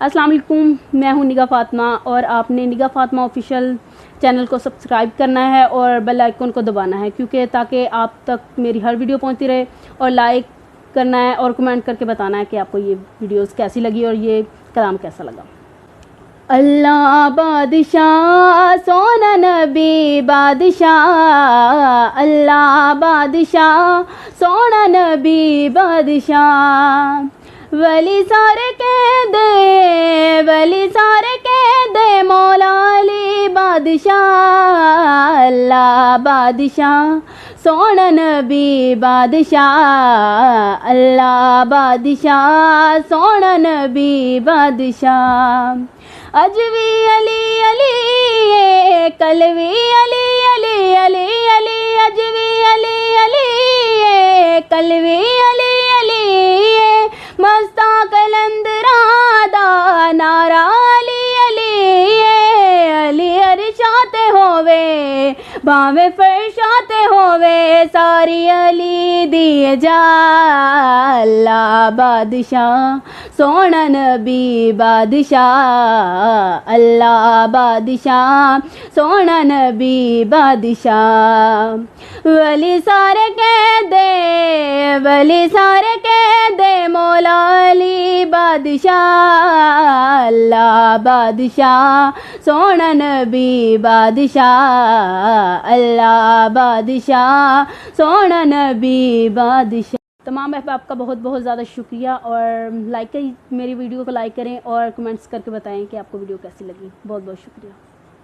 السلام علیکم، میں ہوں نگاہ فاطمہ اور آپ نے نگاہ فاطمہ آفیشیل چینل کو سبسکرائب کرنا ہے اور بیل آئیکن کو دبانا ہے کیونکہ تاکہ آپ تک میری ہر ویڈیو پہنچتی رہے، اور لائک کرنا ہے اور کمنٹ کر کے بتانا ہے کہ آپ کو یہ ویڈیوز کیسی لگی اور یہ کلام کیسا لگا۔ اللہ بادشاہ سونا نبی بادشاہ، اللہ بادشاہ سونا نبی بادشاہ، ولی سارے کہہ دے، ولی سارے کہہ دے مولا علی بادشاہ، اللہ بادشاہ سونا نبی بادشاہ، اللہ بادشاہ سونا نبی بادشاہ، اجوی علی علی کلوی علی علی علی علی، اجوی علی علی کلوی علی علی، مستا کلندرا دا نارا علی علی، علی ارشاتے ہووے باوے فرشاتے ہووے ساری علی دی جا، اللہ بادشاہ سونا نبی بادشاہ، اللہ بادشاہ سونا نبی بادشاہ، ولی سارے کہہ دے، ولی سارے کہہ دے مولا علی بادشاہ، اللہ بادشاہ سونا نبی بادشاہ، اللہ بادشاہ سونا نبی بادشاہ۔ تمام احباب کا بہت بہت زیادہ شکریہ، اور میری ویڈیو کو لائک کریں اور کمنٹس کر کے بتائیں کہ آپ کو ویڈیو کیسی لگی۔ بہت بہت شکریہ۔